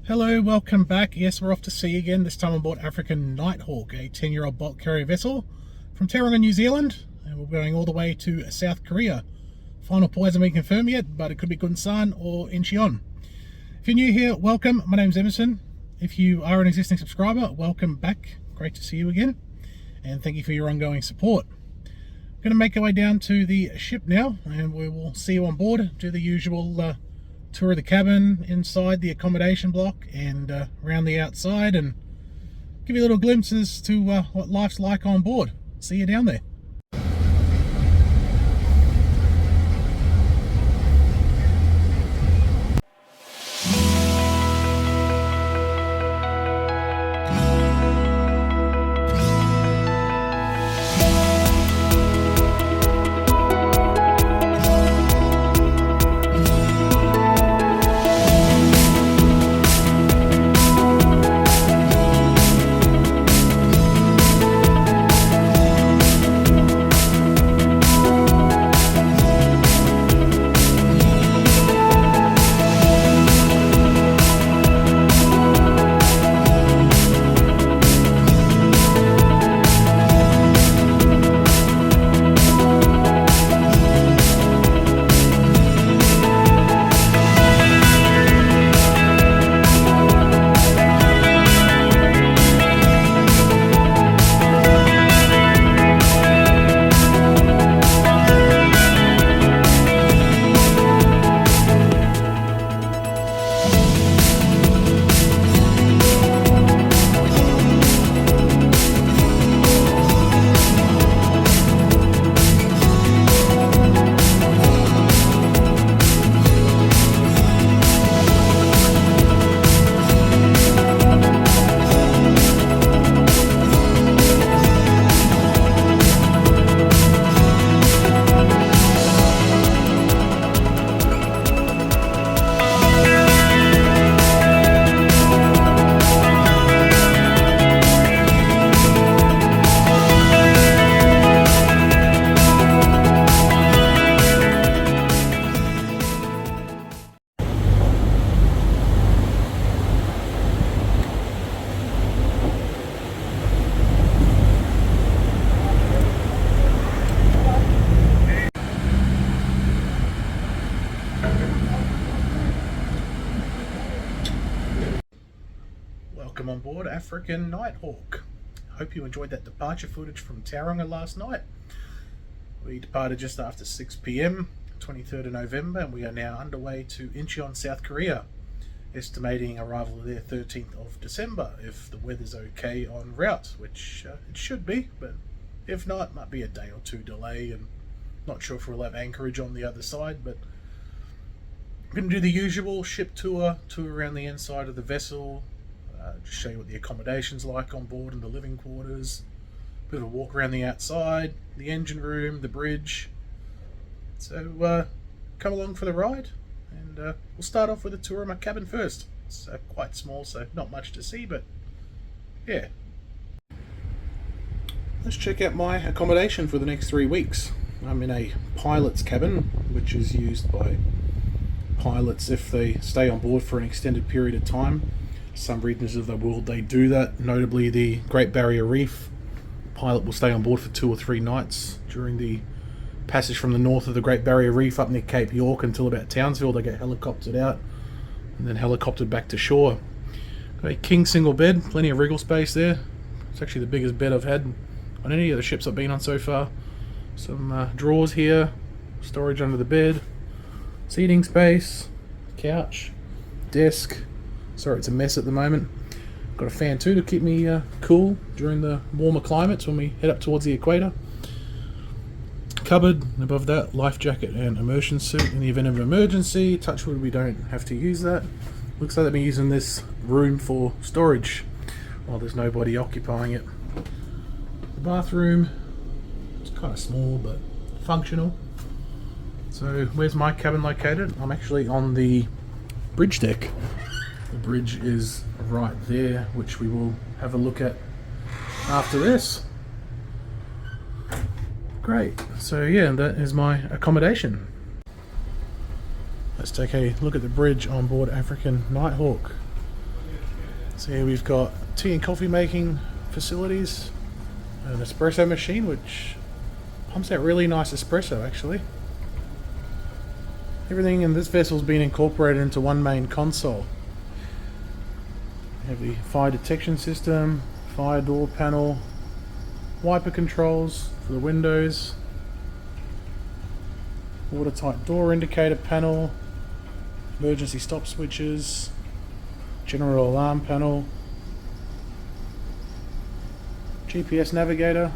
Hello, welcome back. Yes, we're off to sea again, this time on board African Nighthawk, a 10-year-old bulk carrier vessel from Tauranga, New Zealand, and we're going all the way to South Korea. Final port hasn't been confirmed yet, but it could be Gunsan or Incheon. If you're new here, welcome. My name's Emerson. If you are an existing subscriber, welcome back. Great to see you again, and thank you for your ongoing support. We're going to make our way down to the ship now, and we will see you on board, do the usual tour of the cabin, inside the accommodation block, and around the outside, and give you little glimpses to what life's like on board. See you down there. Welcome on board African Nighthawk. Hope you enjoyed that departure footage from Tauranga last night. We departed just after 6 p.m, 23rd of November, and we are now underway to Incheon, South Korea, estimating arrival there 13th of December if the weather's okay en route, which it should be, but if not, might be a day or two delay, and not sure if we'll have anchorage on the other side. But we're going to do the usual ship tour around the inside of the vessel, just show you what the accommodation's like on board and the living quarters, a bit of a walk around the outside, the engine room, the bridge. So come along for the ride, and we'll start off with a tour of my cabin first. It's quite small, so not much to see, but yeah. Let's check out my accommodation for the next 3 weeks. I'm in a pilot's cabin, which is used by pilots if they stay on board for an extended period of time. Some regions of the world they do that, notably the Great Barrier Reef. The pilot will stay on board for 2 or 3 nights during the passage from the north of the Great Barrier Reef up near Cape York until about Townsville. They get helicoptered out and then helicoptered back to shore. Got a king single bed, plenty of wriggle space there. It's actually the biggest bed I've had on any of the ships I've been on so far. Some drawers here, storage under the bed, seating space, couch, desk. Sorry, it's a mess at the moment. Got a fan too to keep me cool during the warmer climates when we head up towards the equator. Cupboard, above that, life jacket and immersion suit in the event of an emergency. Touch wood, we don't have to use that. Looks like they've been using this room for storage while there's nobody occupying it. The bathroom, it's kind of small but functional. So where's my cabin located? I'm actually on the bridge deck. The bridge is right there, which we will have a look at after this. Great, so yeah, that is my accommodation. Let's take a look at the bridge on board African Nighthawk. So here we've got tea and coffee making facilities, an espresso machine which pumps out really nice espresso actually. Everything in this vessel's been incorporated into one main console. We have the fire detection system, fire door panel, wiper controls for the windows, watertight door indicator panel, emergency stop switches, general alarm panel, GPS navigator,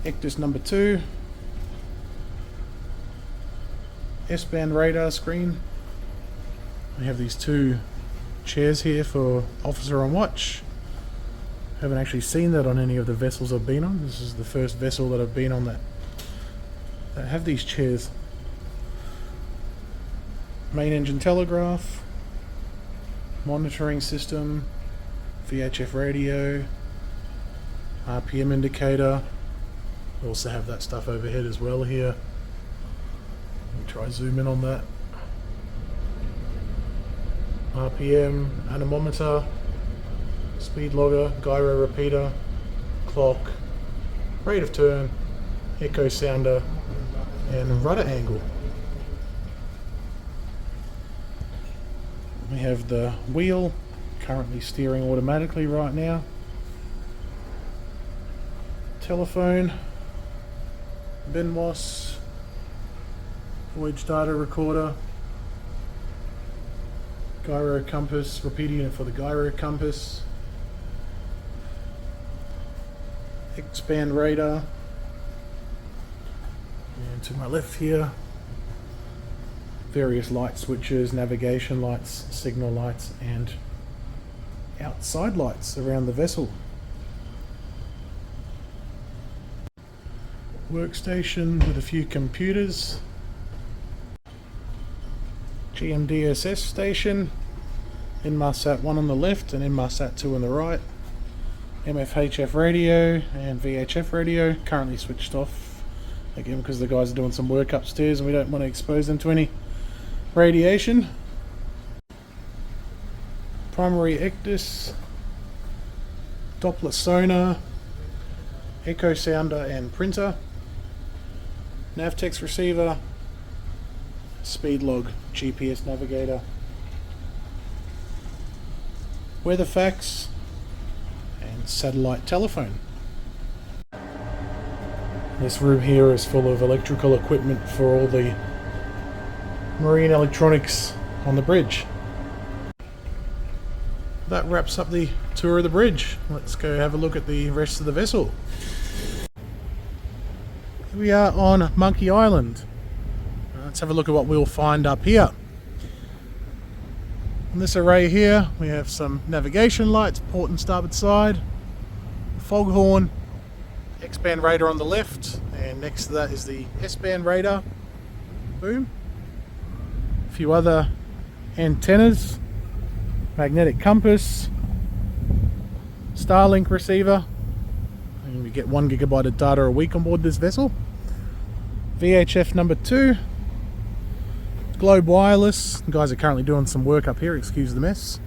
Ectus number 2, S-band radar screen. We have these 2 chairs here for officer on watch. Haven't actually seen that on any of the vessels I've been on. This is the first vessel that I've been on that have these chairs. Main engine telegraph, monitoring system, VHF radio, RPM indicator. We also have that stuff overhead as well here. Let me try zoom in on that. RPM, anemometer, speed logger, gyro repeater, clock, rate of turn, echo sounder, and rudder angle. We have the wheel, currently steering automatically right now. Telephone, BNWAS, voyage data recorder, gyro compass, repeater unit for the gyro compass, X-band radar, and to my left here, various light switches, navigation lights, signal lights, and outside lights around the vessel. Workstation with a few computers, GMDSS station, Inmarsat 1 on the left and Inmarsat 2 on the right, MFHF radio and VHF radio, currently switched off again because the guys are doing some work upstairs and we don't want to expose them to any radiation. Primary Ectus, Doppler sonar, echo sounder and printer, Navtex receiver, speed log, GPS navigator, weather fax, and satellite telephone. This room here is full of electrical equipment for all the marine electronics on the bridge. That wraps up the tour of the bridge. Let's go have a look at the rest of the vessel. Here we are on Monkey Island. Let's have a look at what we'll find up here. On this array here we have some navigation lights, port and starboard side, foghorn, X-band radar on the left, and next to that is the S-band radar. Boom. A few other antennas, magnetic compass, Starlink receiver, and we get 1 GB of data a week on board this vessel. VHF number 2, Globe Wireless, the guys are currently doing some work up here, excuse the mess.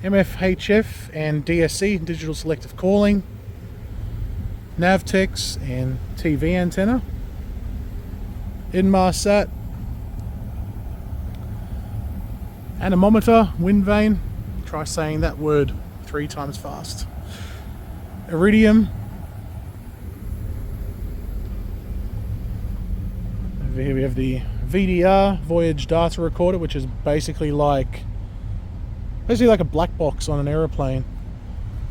MFHF and DSC, Digital Selective Calling, Navtex and TV antenna, Inmarsat, anemometer, wind vane, try saying that word 3 times fast, iridium. Over here we have the VDR, voyage data recorder, which is basically like a black box on an aeroplane.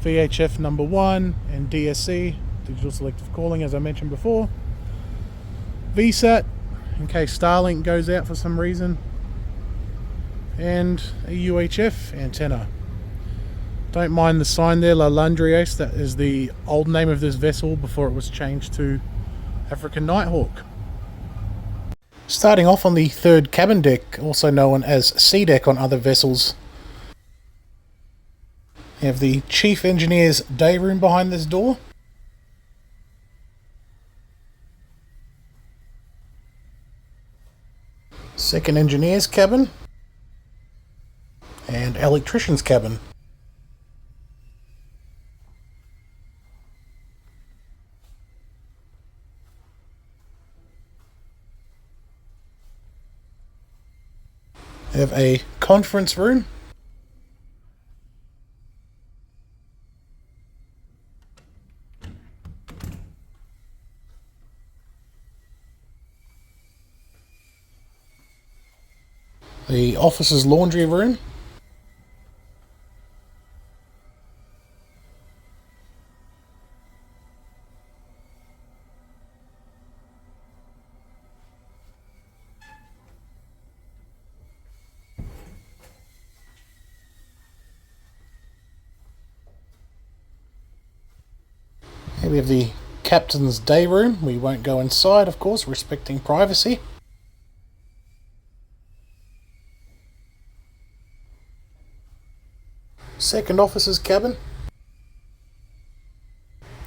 VHF number 1 and DSC, Digital Selective Calling, as I mentioned before. VSAT, in case Starlink goes out for some reason. And a UHF antenna. Don't mind the sign there, La Landriace, that is the old name of this vessel before it was changed to African Nighthawk. Starting off on the third cabin deck, also known as C deck on other vessels, you have the chief engineer's day room behind this door. Second engineer's cabin. and electrician's cabin. We have a conference room. The officer's laundry room. Here we have the captain's day room. We won't go inside, of course, respecting privacy. Second officer's cabin.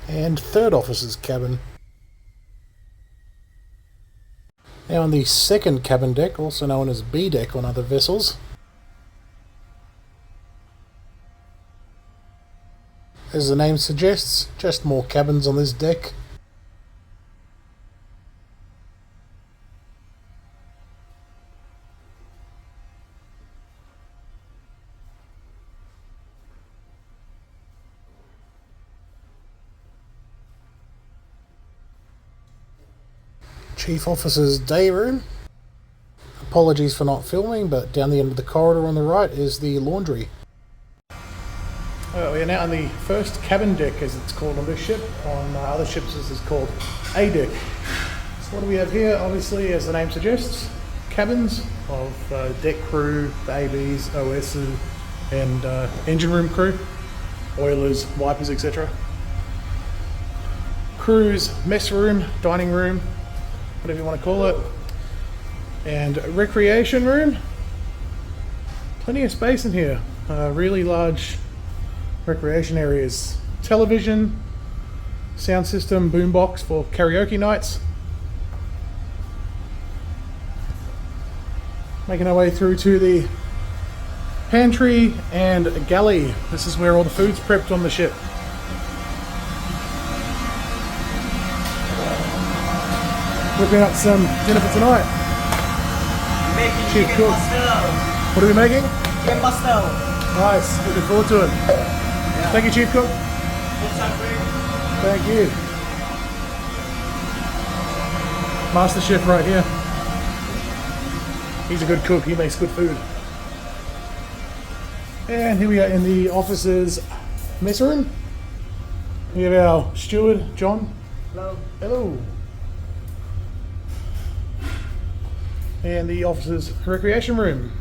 And third officer's cabin. Now on the second cabin deck, also known as B deck on other vessels, as the name suggests, just more cabins on this deck. Chief Officer's day room. Apologies for not filming, but down the end of the corridor on the right is the laundry. We are now on the first cabin deck, as it's called on this ship. On other ships this is called A deck. So what do we have here? Obviously, as the name suggests, cabins of deck crew, the ABs, OS, and engine room crew, oilers, wipers, etc. Crew's mess room, dining room, whatever you want to call it, and recreation room. Plenty of space in here. Really large recreation areas. Television, sound system, boombox for karaoke nights. Making our way through to the pantry and galley. This is where all the food's prepped on the ship. Whipping up some dinner for tonight. Making Chief chicken cook. pastel. What are we making? Chicken pastel. Nice, looking forward to it. Yeah. Thank you, Chief Cook. Thank you. Master Chef right here. He's a good cook, he makes good food. And here we are in the officers' mess room. We have our steward, John. Hello. Hello. And the officers' recreation room.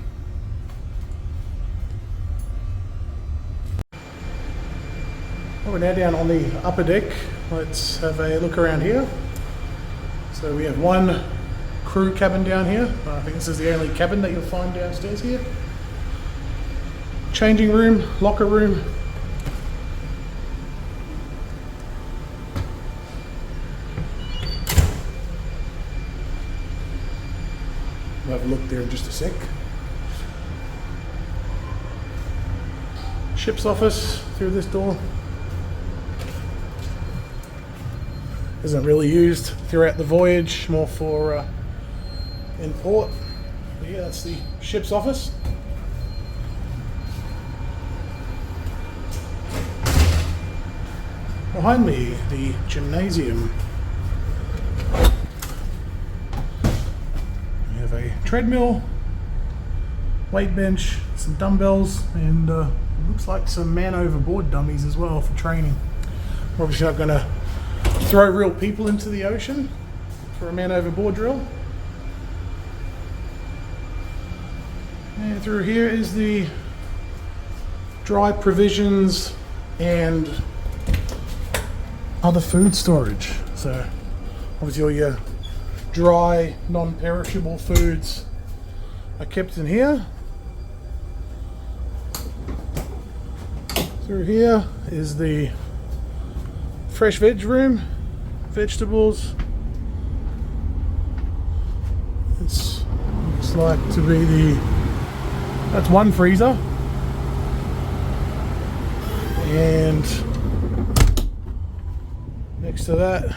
Well, we're now down on the upper deck. Let's have a look around here. So we have one crew cabin down here. I think this is the only cabin that you'll find downstairs here. Changing room, locker room. We'll have a look there in just a sec. Ship's office through this door. Isn't really used throughout the voyage, more for in port. But yeah, that's the ship's office. Behind me, the gymnasium. We have a treadmill, weight bench, some dumbbells, and looks like some man overboard dummies as well for training. We're obviously not going to throw real people into the ocean for a man overboard drill. And through here is the dry provisions and other food storage. So obviously all your dry, non-perishable foods are kept in here. Through here is the fresh veg room, vegetables. This looks like to be that's one freezer. And next to that,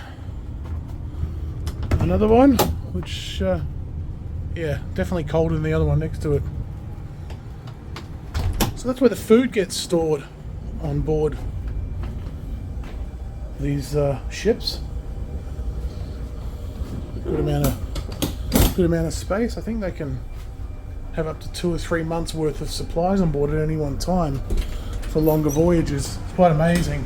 another one, which yeah, definitely colder than the other one next to it. So that's where the food gets stored on board these ships. Good amount of space. I think they can have up to 2 or 3 months worth of supplies on board at any one time for longer voyages. It's quite amazing.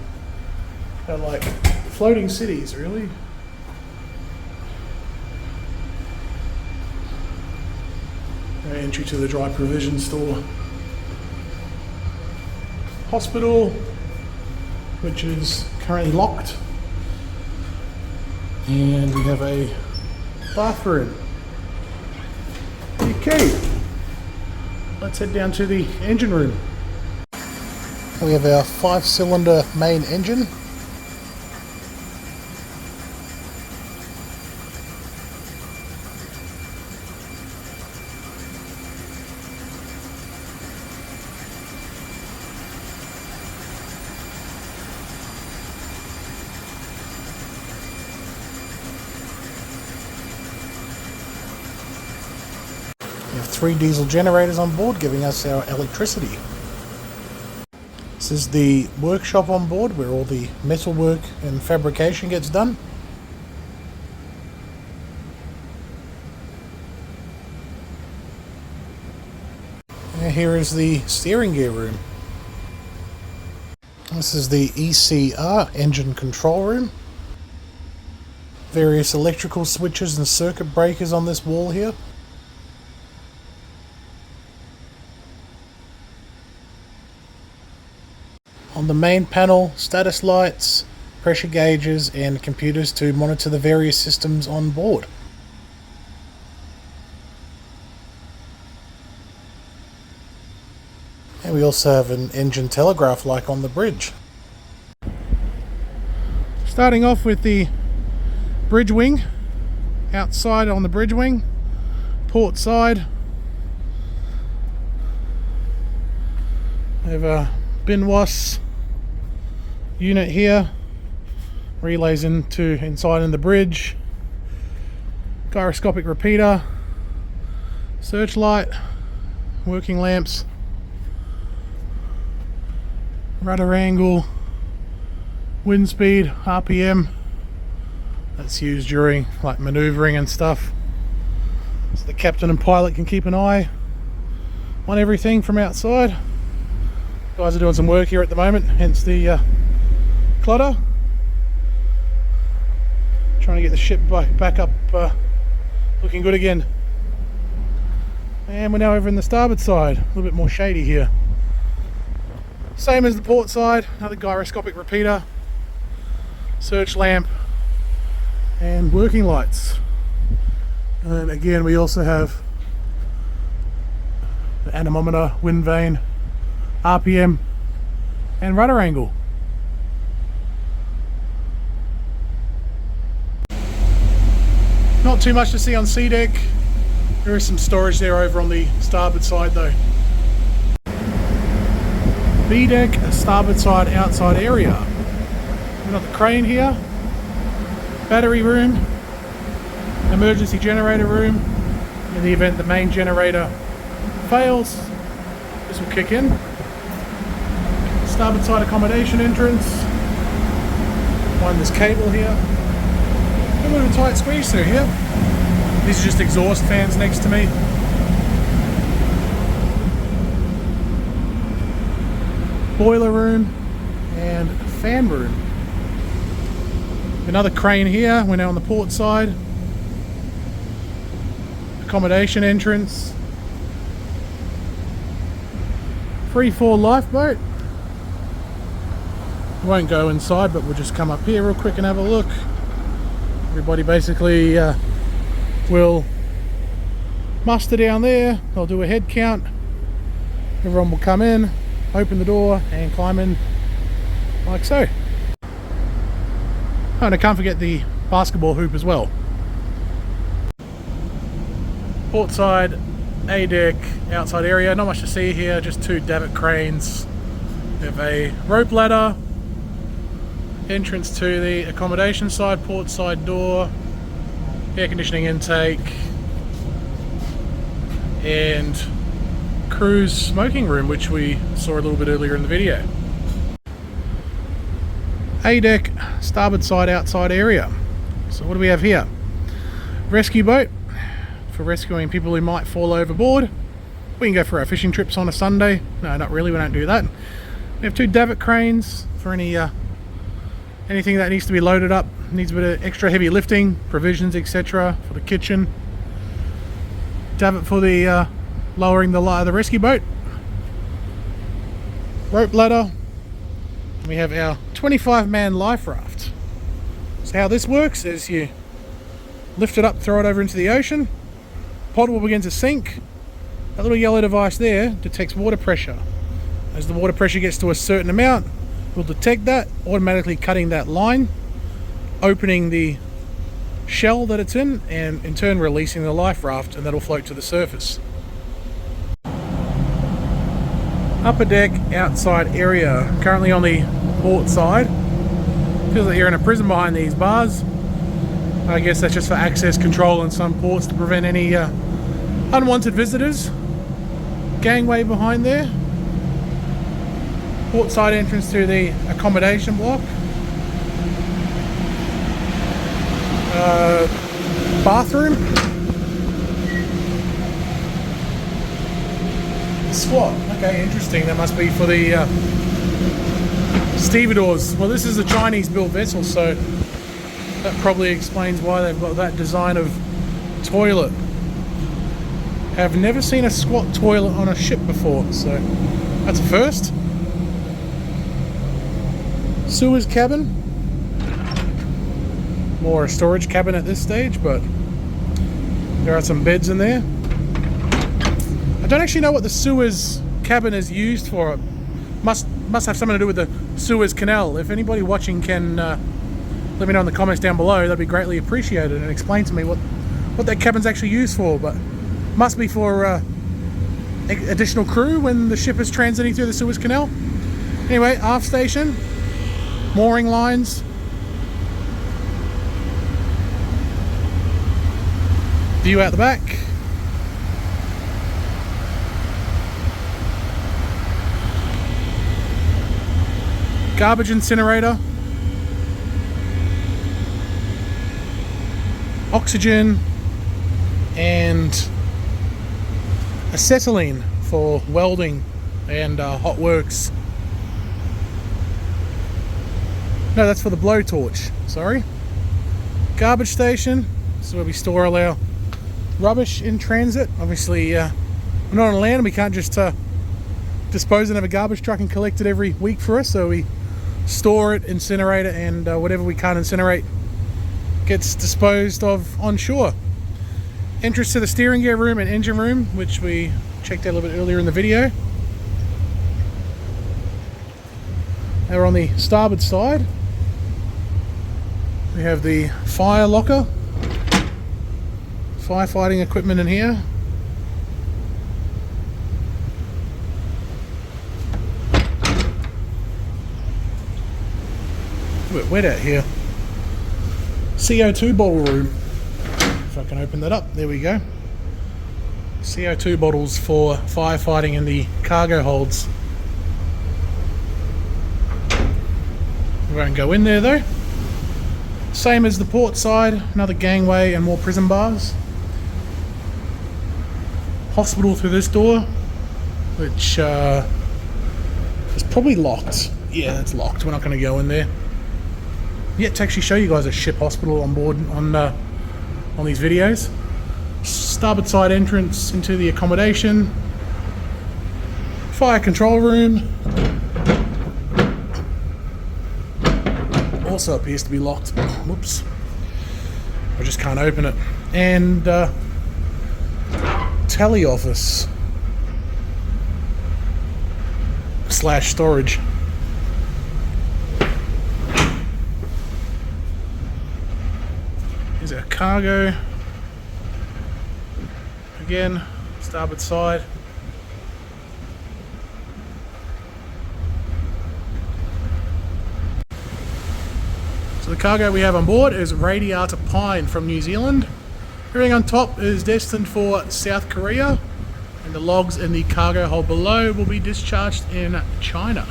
They're like floating cities, really. Entry to the dry provision store. Hospital, which is currently locked. And we have a bathroom. Okay, let's head down to the engine room. We have our 5-cylinder main engine. We have 3 diesel generators on board giving us our electricity. This is the workshop on board where all the metalwork and fabrication gets done. And here is the steering gear room. This is the ECR, engine control room. Various electrical switches and circuit breakers on this wall here. On the main panel, status lights, pressure gauges and computers to monitor the various systems on board. And we also have an engine telegraph like on the bridge. Starting off with the bridge wing, outside on the bridge wing, port side. We have a BINWAS unit here, relays inside in the bridge, gyroscopic repeater, searchlight, working lamps, rudder angle, wind speed, RPM. That's used during like maneuvering and stuff, so the captain and pilot can keep an eye on everything from outside. Guys are doing some work here at the moment, hence the clutter. Trying to get the ship back up looking good again. And we're now over in the starboard side, a little bit more shady here. Same as the port side, another gyroscopic repeater, search lamp and working lights. And again we also have the anemometer, wind vane, RPM and rudder angle. Not too much to see on sea deck. There is some storage there over on the starboard side though. B deck, starboard side outside area. We've got the crane here, battery room, emergency generator room. In the event the main generator fails, this will kick in. Starboard side accommodation entrance. Find this cable here. A bit of a tight squeeze through here. These are just exhaust fans next to me. Boiler room and fan room. Another crane here. We're now on the port side. Accommodation entrance. Free fall lifeboat. We won't go inside, but we'll just come up here real quick and have a look. Everybody basically will muster down there. They'll do a head count. Everyone will come in, open the door and climb in like so. Oh, and I can't forget the basketball hoop as well. Port side, A deck, outside area. Not much to see here, just 2 davit cranes We have a rope ladder, entrance to the accommodation side, port side door, air conditioning intake, and crew's smoking room, which we saw a little bit earlier in the video. A-deck, starboard side, outside area. So what do we have here? Rescue boat for rescuing people who might fall overboard. We can go for our fishing trips on a Sunday. No, not really, we don't do that. We have two davit cranes for any anything that needs to be loaded up, needs a bit of extra heavy lifting, provisions, etc. for the kitchen. Davit for the lowering the rescue boat. Rope ladder. And we have our 25-man life raft. So how this works is you lift it up, throw it over into the ocean. Pod will begin to sink. That little yellow device there detects water pressure. As the water pressure gets to a certain amount, we'll detect that, automatically cutting that line, opening the shell that it's in, and in turn releasing the life raft, and that'll float to the surface. Upper deck, outside area. Currently on the port side. Feels like you're in a prison behind these bars. I guess that's just for access control in some ports to prevent any unwanted visitors. Gangway behind there. Port side entrance to the accommodation block. Bathroom. Squat. Okay, interesting. That must be for the stevedores. Well, this is a Chinese built vessel, so that probably explains why they've got that design of toilet. Have never seen a squat toilet on a ship before, so that's a first. Sewers cabin. More a storage cabin at this stage, but there are some beds in there. I don't actually know what the Suez cabin is used for. It must have something to do with the Suez Canal. If anybody watching can let me know in the comments down below, that'd be greatly appreciated, and explain to me what that cabin's actually used for. But must be for additional crew when the ship is transiting through the Suez Canal. Anyway, aft station, mooring lines. View out the back. Garbage incinerator. Oxygen. And acetylene for welding and hot works. No, that's for the blowtorch, sorry. Garbage station. This is where we store all our rubbish in transit. Obviously, we're not on land and we can't just dispose and have a garbage truck and collect it every week for us, so we store it, incinerate it, and whatever we can't incinerate gets disposed of on shore. Entrance to the steering gear room and engine room, which we checked out a little bit earlier in the video. Now we're on the starboard side. We have the fire locker. Firefighting equipment in here. It's a bit wet out here. CO2 bottle room. If I can open that up, there we go. CO2 bottles for firefighting in the cargo holds. We won't go in there though. Same as the port side, another gangway and more prison bars. Hospital through this door, which is probably locked. Yeah, it's locked. We're not going to go in there. Yet to actually show you guys a ship hospital on board on these videos. Starboard side entrance into the accommodation. Fire control room. Also appears to be locked. Whoops. I just can't open it. And tele office / storage. Here's our cargo. Again, starboard side. The cargo we have on board is radiata pine from New Zealand. Everything on top is destined for South Korea, and the logs in the cargo hold below will be discharged in China.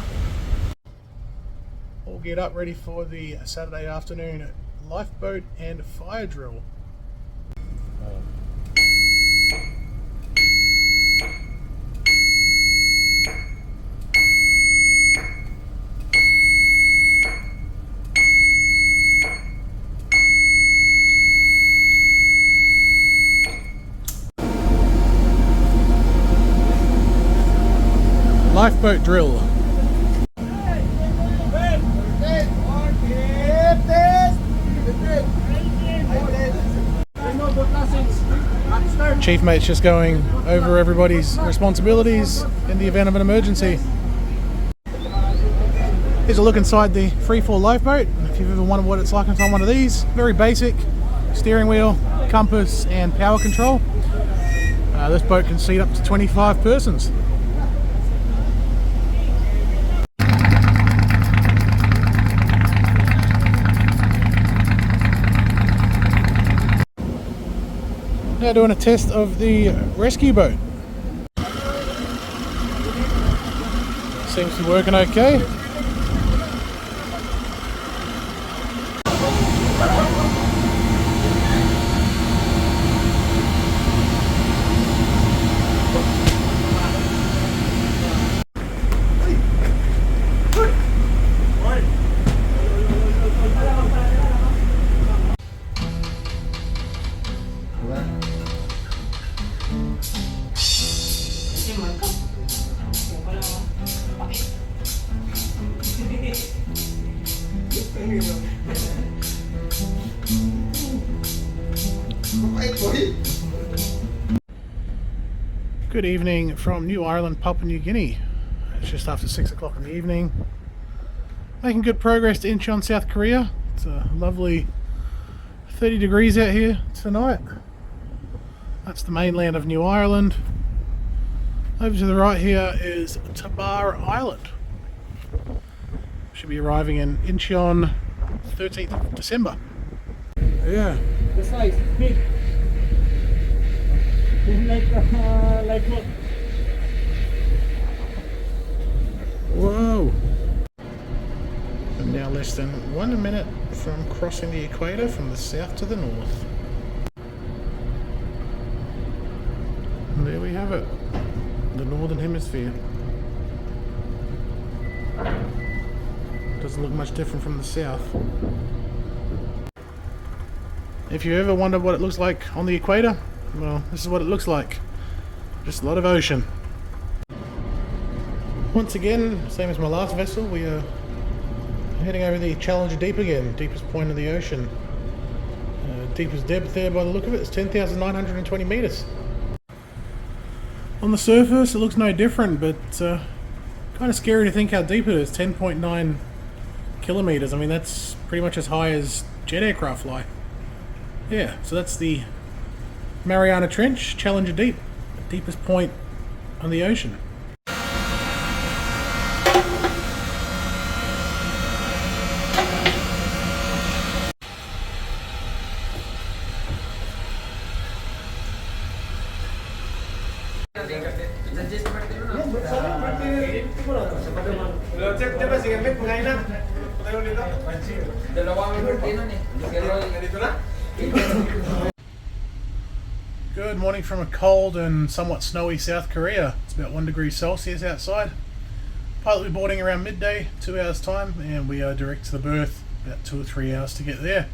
All get up ready for the Saturday afternoon lifeboat and fire drill. Lifeboat drill. Chief mate's just going over everybody's responsibilities in the event of an emergency. Here's a look inside the freefall lifeboat. If you've ever wondered what it's like inside one of these, very basic: steering wheel, compass and power control. This boat can seat up to 25 persons. Now doing a test of the rescue boat. Seems to be working okay. Good evening from New Ireland, Papua New Guinea. It's just after 6 o'clock in the evening. Making good progress to Incheon, South Korea. It's a lovely 30 degrees out here tonight. That's the mainland of New Ireland. Over to the right here is Tabar Island. Should be arriving in Incheon 13th of December. Yeah. The size, big. Like what? Whoa! I'm now less than 1 minute from crossing the equator from the south to the north. And there we have it, the northern hemisphere. Doesn't look much different from the south. If you ever wonder what it looks like on the equator, well, this is what it looks like. Just a lot of ocean. Once again, same as my last vessel, we are heading over the Challenger Deep again, deepest point of the ocean. Deepest depth there by the look of it is 10,920 meters. On the surface it looks no different, but kind of scary to think how deep it is. 10.9 kilometers. I mean, that's pretty much as high as jet aircraft fly. Yeah, so that's the Mariana Trench, Challenger Deep, the deepest point on the ocean. Good morning from a cold and somewhat snowy South Korea. It's about 1 degree Celsius outside. Pilot will be boarding around midday, 2 hours time, and we are direct to the berth, about 2 or 3 hours to get there.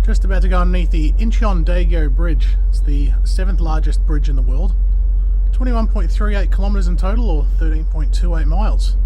Just about to go underneath the Incheon Bridge. It's the 7th largest bridge in the world. 21.38 kilometers in total, or 13.28 miles.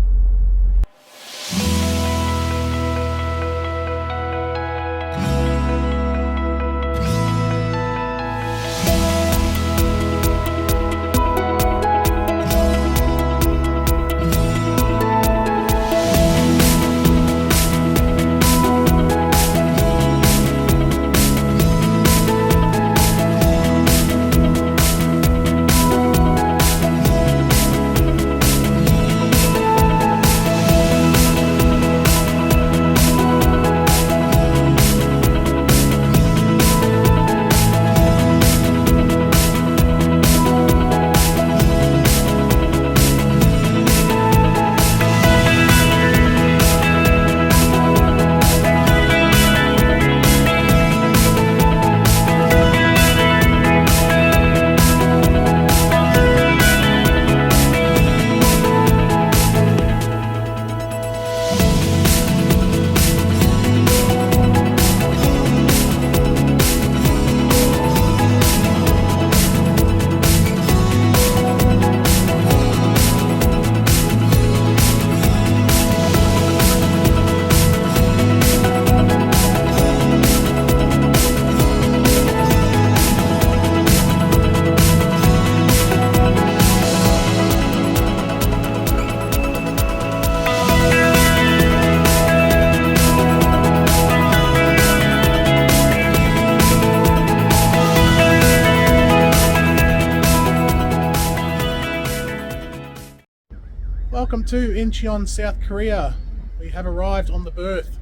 welcome to Incheon, South Korea. We have arrived on the berth.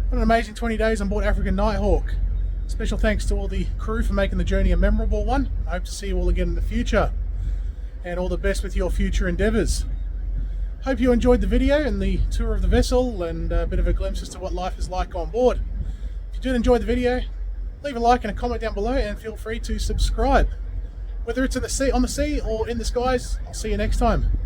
What an amazing 20 days on board African Nighthawk. Special thanks to all the crew for making the journey a memorable one. I hope to see you all again in the future. And all the best with your future endeavours. Hope you enjoyed the video and the tour of the vessel and a bit of a glimpse as to what life is like on board. If you did enjoy the video, leave a like and a comment down below and feel free to subscribe. Whether it's on the sea or in the skies, I'll see you next time.